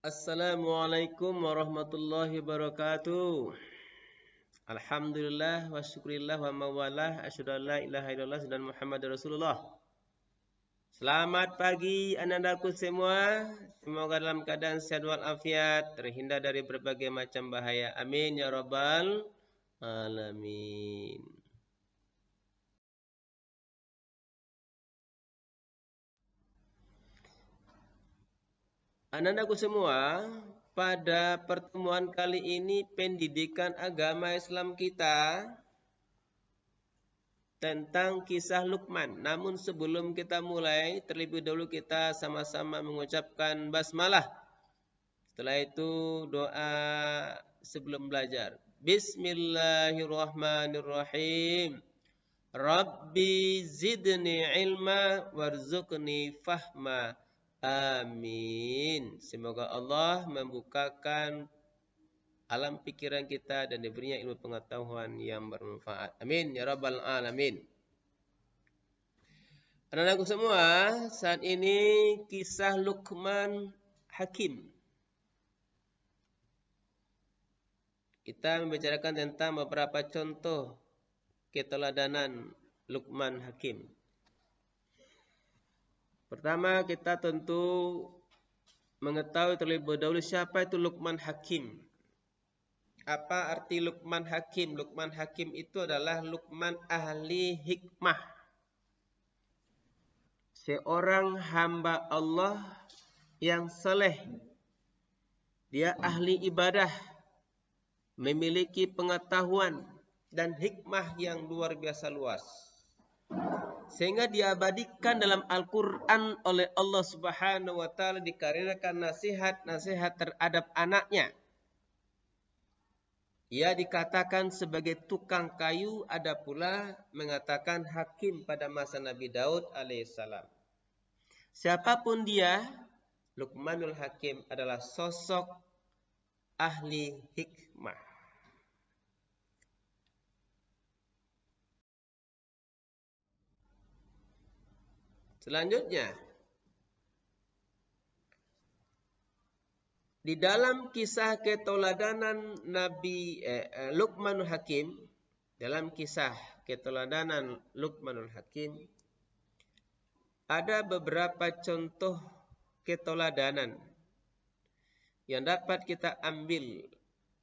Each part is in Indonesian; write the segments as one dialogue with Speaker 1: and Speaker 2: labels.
Speaker 1: Assalamualaikum warahmatullahi wabarakatuh. Alhamdulillah wa syukurillah wa mawalah asyhadu an la ilaha illallah dan Muhammadar Rasulullah. Selamat pagi anandaku semua. Semoga dalam keadaan sehat walafiat, terhindar dari berbagai macam bahaya. Amin ya rabbal alamin. Anandaku semua, pada pertemuan kali ini pendidikan agama Islam kita tentang kisah Luqman. Namun sebelum kita mulai, terlebih dahulu kita sama-sama mengucapkan basmalah. Setelah itu doa sebelum belajar. Bismillahirrahmanirrahim. Rabbi zidni ilma warzuqni fahma. Amin. Semoga Allah membukakan alam pikiran kita dan diberinya ilmu pengetahuan yang bermanfaat. Amin ya rabbal alamin. Anak-anakku semua, saat ini kisah Luqman Hakim. Kita membicarakan tentang beberapa contoh keteladanan Luqman Hakim. Pertama, kita tentu mengetahui terlebih dahulu siapa itu Luqman Hakim. Apa arti Luqman Hakim? Luqman Hakim itu adalah Luqman ahli hikmah. Seorang hamba Allah yang saleh. Dia ahli ibadah, memiliki pengetahuan dan hikmah yang luar biasa luas. Sehingga diabadikan dalam Al-Quran oleh Allah Subhanahu wa Ta'ala dikarenakan nasihat-nasihat terhadap anaknya. Ia dikatakan sebagai tukang kayu, ada pula mengatakan hakim pada masa Nabi Daud alaihissalam. Siapapun dia, Luqmanul Hakim adalah sosok ahli hikmah. Selanjutnya, di dalam kisah keteladanan Nabi Luqmanul Hakim, dalam kisah keteladanan Luqmanul Hakim, ada beberapa contoh keteladanan yang dapat kita ambil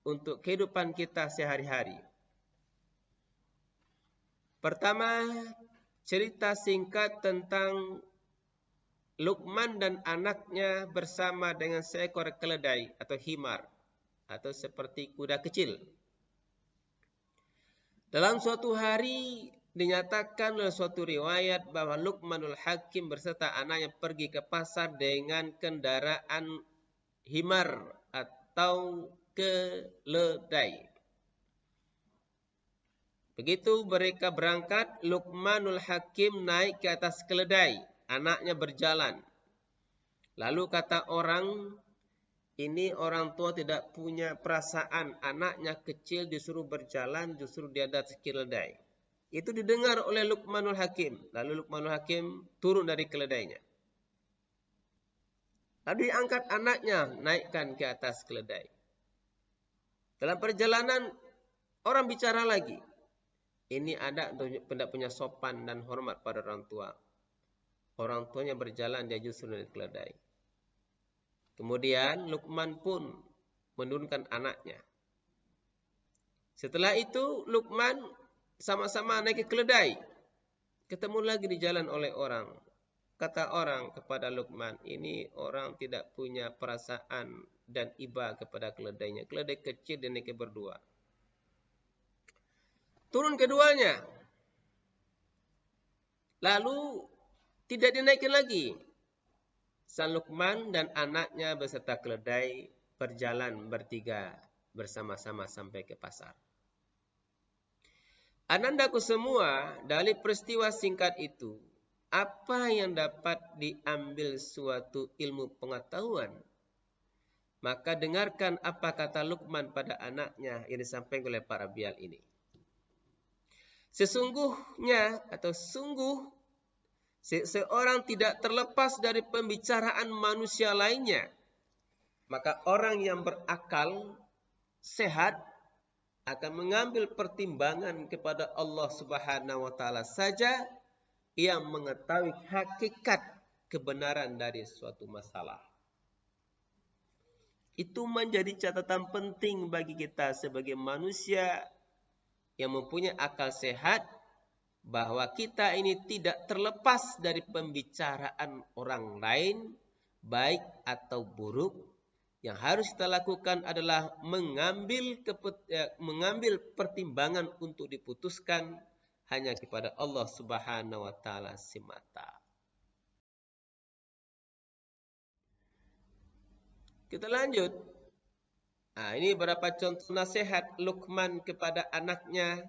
Speaker 1: untuk kehidupan kita sehari-hari. Pertama, cerita singkat tentang Luqman dan anaknya bersama dengan seekor keledai atau himar atau seperti kuda kecil. Dalam suatu hari dinyatakan oleh suatu riwayat bahwa Luqmanul Hakim berserta anaknya pergi ke pasar dengan kendaraan himar atau keledai. Begitu mereka berangkat, Luqmanul Hakim naik ke atas keledai. Anaknya berjalan. Lalu kata orang, ini orang tua tidak punya perasaan. Anaknya kecil disuruh berjalan, justru di atas keledai. Itu didengar oleh Luqmanul Hakim. Lalu Luqmanul Hakim turun dari keledainya. Lalu diangkat anaknya, naikkan ke atas keledai. Dalam perjalanan, orang bicara lagi. Ini anak tidak punya sopan dan hormat pada orang tua. Orang tuanya berjalan, dia justru naik keledai. Kemudian Luqman pun menurunkan anaknya. Setelah itu Luqman sama-sama naik ke keledai. Ketemu lagi di jalan oleh orang. Kata orang kepada Luqman, ini orang tidak punya perasaan dan iba kepada keledainya. Keledai kecil dan naik berdua. Turun keduanya. Lalu tidak dinaikin lagi. Sang Luqman dan anaknya beserta keledai berjalan bertiga bersama-sama sampai ke pasar. Anandaku semua, dari peristiwa singkat itu, apa yang dapat diambil suatu ilmu pengetahuan? Maka dengarkan apa kata Luqman pada anaknya yang disampaikan oleh para bial ini. Sesungguhnya atau sungguh seorang tidak terlepas dari pembicaraan manusia lainnya Maka orang yang berakal sehat akan mengambil pertimbangan kepada Allah Subhanahu wa taala saja yang mengetahui hakikat kebenaran dari suatu masalah. Itu menjadi catatan penting bagi kita sebagai manusia yang mempunyai akal sehat, bahwa kita ini tidak terlepas dari pembicaraan orang lain, baik atau buruk. Yang harus kita lakukan adalah mengambil pertimbangan untuk diputuskan hanya kepada Allah Subhanahu wa taala semata. Kita lanjut. Nah, ini beberapa contoh nasihat Luqman kepada anaknya.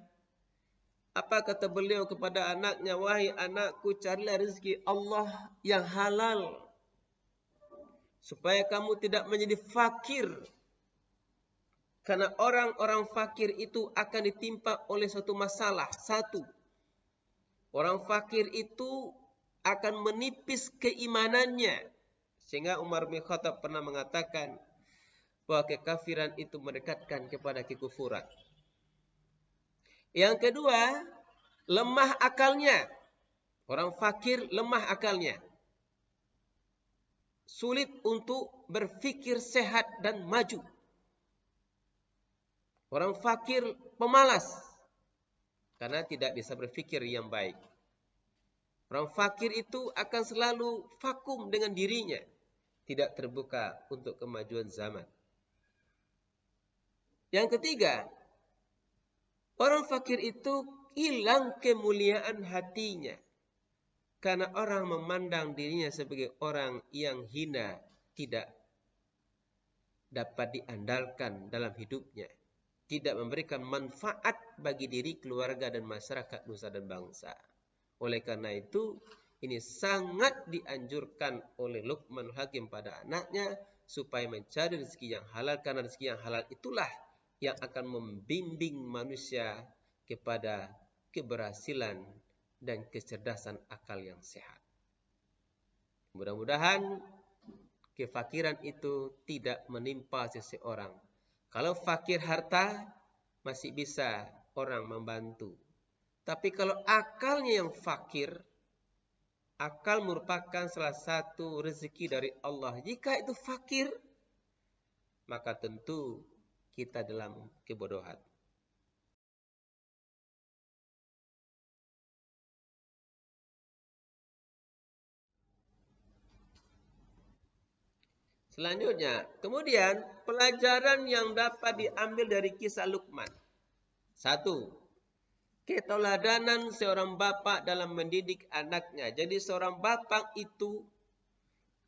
Speaker 1: Apa kata beliau kepada anaknya? Wahai anakku, carilah rezeki Allah yang halal, supaya kamu tidak menjadi fakir. Karena orang-orang fakir itu akan ditimpa oleh suatu masalah. Satu, orang fakir itu akan menipis keimanannya. Sehingga Umar bin Khattab pernah mengatakan bahwa kekafiran itu mendekatkan kepada kekufuran. Yang kedua, lemah akalnya. Orang fakir lemah akalnya. Sulit untuk berpikir sehat dan maju. Orang fakir pemalas karena tidak bisa berpikir yang baik. Orang fakir itu akan selalu vakum dengan dirinya, tidak terbuka untuk kemajuan zaman. Yang ketiga, orang fakir itu hilang kemuliaan hatinya. Karena orang memandang dirinya sebagai orang yang hina, tidak dapat diandalkan dalam hidupnya, tidak memberikan manfaat bagi diri, keluarga, dan masyarakat, nusa dan bangsa. Oleh karena itu, ini sangat dianjurkan oleh Luqman Hakim pada anaknya supaya mencari rezeki yang halal, karena rezeki yang halal itulah yang akan membimbing manusia kepada keberhasilan dan kecerdasan akal yang sehat. Mudah-mudahan kefakiran itu tidak menimpa seseorang. Kalau fakir harta, masih bisa orang membantu. Tapi kalau akalnya yang fakir, akal merupakan salah satu rezeki dari Allah. Jika itu fakir, maka tentu kita dalam kebodohan. Selanjutnya, kemudian pelajaran yang dapat diambil dari kisah Luqman. Satu, keteladanan seorang bapak dalam mendidik anaknya. Jadi seorang bapak itu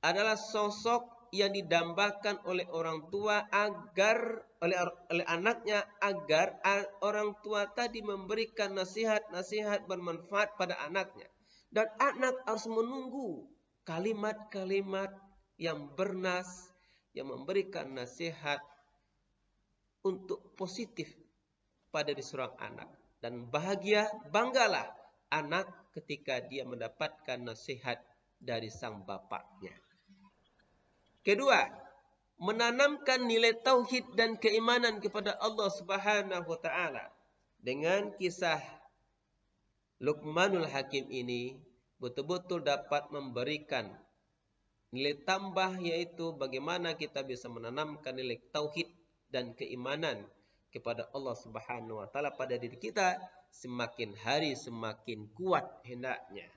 Speaker 1: adalah sosok yang didambakan oleh orang tua agar oleh anaknya, agar orang tua tadi memberikan nasihat-nasihat bermanfaat pada anaknya. Dan anak harus menunggu kalimat-kalimat yang bernas, yang memberikan nasihat untuk positif pada seorang anak. Dan bahagia, banggalah anak ketika dia mendapatkan nasihat dari sang bapaknya. Kedua, menanamkan nilai tauhid dan keimanan kepada Allah Subhanahu wa taala. Dengan kisah Luqmanul Hakim ini betul-betul dapat memberikan nilai tambah, yaitu bagaimana kita bisa menanamkan nilai tauhid dan keimanan kepada Allah Subhanahu wa taala pada diri kita, semakin hari semakin kuat hendaknya.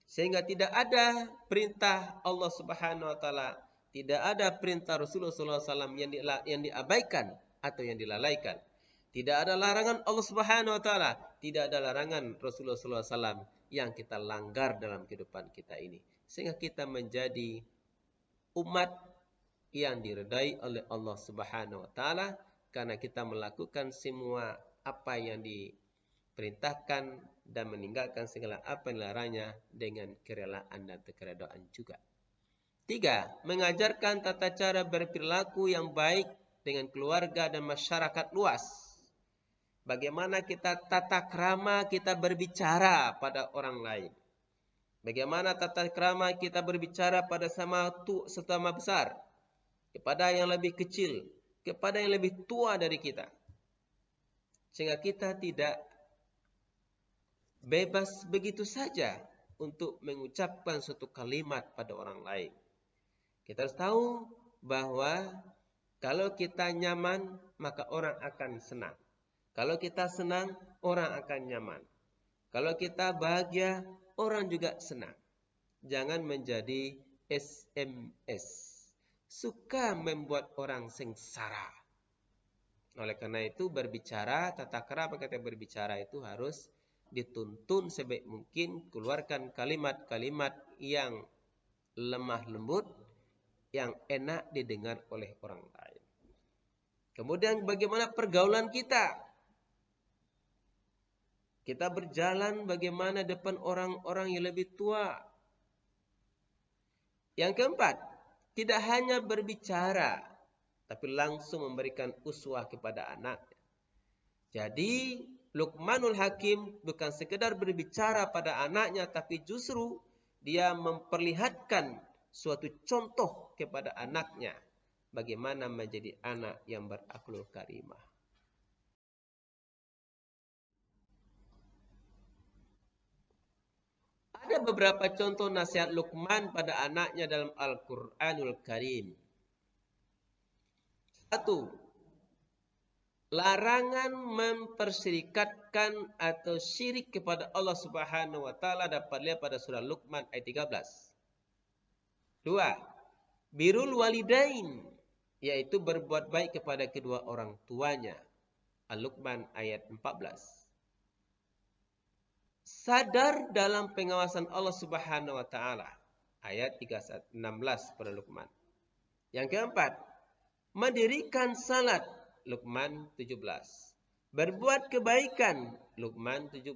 Speaker 1: Sehingga tidak ada perintah Allah Subhanahu wa taala, tidak ada perintah Rasulullah SAW yang diabaikan atau yang dilalaikan. Tidak ada larangan Allah Subhanahu wa taala, tidak ada larangan Rasulullah SAW yang kita langgar dalam kehidupan kita ini. Sehingga kita menjadi umat yang diridai oleh Allah Subhanahu wa taala karena kita melakukan semua apa yang diperintahkan dan meninggalkan segala apa yang dilarangnya dengan kerelaan dan keredaan juga. Tiga, mengajarkan tata cara berperilaku yang baik dengan keluarga dan masyarakat luas. Bagaimana kita tata krama kita berbicara pada orang lain. Bagaimana tata krama kita berbicara pada sesama besar. kepada yang lebih kecil, kepada yang lebih tua dari kita. Sehingga kita tidak bebas begitu saja untuk mengucapkan suatu kalimat pada orang lain. Kita harus tahu bahwa kalau kita nyaman, maka orang akan senang. Kalau kita senang, orang akan nyaman. Kalau kita bahagia, orang juga senang. Jangan menjadi SMS. Suka membuat orang sengsara. Oleh karena itu berbicara, tata krama kita berbicara itu harus dituntun sebaik mungkin. Keluarkan kalimat-kalimat yang lemah lembut, yang enak didengar oleh orang lain. Kemudian bagaimana pergaulan kita? Kita berjalan bagaimana depan orang-orang yang lebih tua. Yang keempat, tidak hanya berbicara, tapi langsung memberikan uswah kepada anak. Jadi, Luqmanul Hakim bukan sekedar berbicara pada anaknya, tapi justru dia memperlihatkan suatu contoh kepada anaknya. Bagaimana menjadi anak yang berakhlak karimah. Ada beberapa contoh nasihat Luqman pada anaknya dalam Al-Quranul Karim. 1. Larangan mempersyirikatkan atau syirik kepada Allah Subhanahu wa taala dapat lihat pada surah Luqman ayat 13. 2. Birrul walidain, yaitu berbuat baik kepada kedua orang tuanya. Al-Luqman ayat 14. Sadar dalam pengawasan Allah Subhanahu wa taala. Ayat 16 pada Luqman. Yang keempat, mendirikan salat. Luqman 17. Berbuat kebaikan. Luqman 17.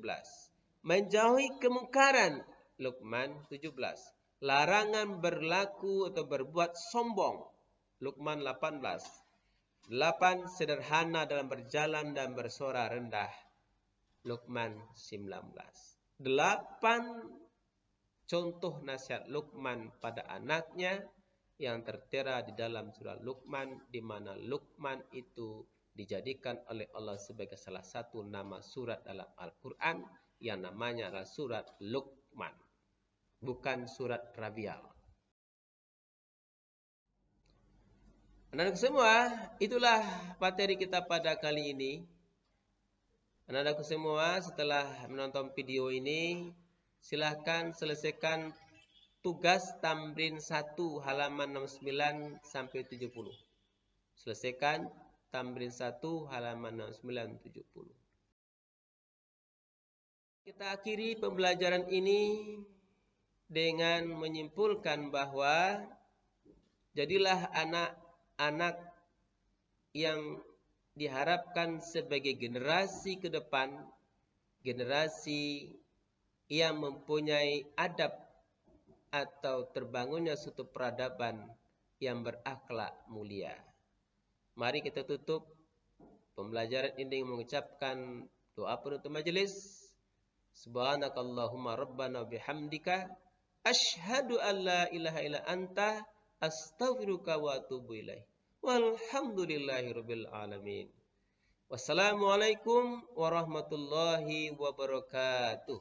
Speaker 1: Menjauhi kemungkaran. Luqman 17. Larangan berlaku atau berbuat sombong. Luqman 18. 8. Sederhana dalam berjalan dan bersuara rendah. Luqman 19. 8 contoh nasihat Luqman pada anaknya yang tertera di dalam surah Luqman, di mana Luqman itu dijadikan oleh Allah sebagai salah satu nama surat dalam Al-Quran yang namanya adalah surat Luqman, bukan surat Rabial. Anak-anak semua, itulah materi kita pada kali ini. Anak-anakku semua, setelah menonton video ini, silahkan selesaikan tugas tamrin 1 halaman 69 sampai 70. Selesaikan tamrin 1 halaman 69 70. Kita akhiri pembelajaran ini dengan menyimpulkan bahwa jadilah anak-anak yang diharapkan sebagai generasi ke depan, generasi yang mempunyai adab atau terbangunnya suatu peradaban yang berakhlak mulia. Mari kita tutup pembelajaran ini mengucapkan doa penutup majelis. Subhanakallahumma rabbana bihamdika asyhadu an la ilaha illa anta astaghfiruka wa atubu ilaik. Walhamdulillahirabbil alamin. Wassalamualaikum warahmatullahi wabarakatuh.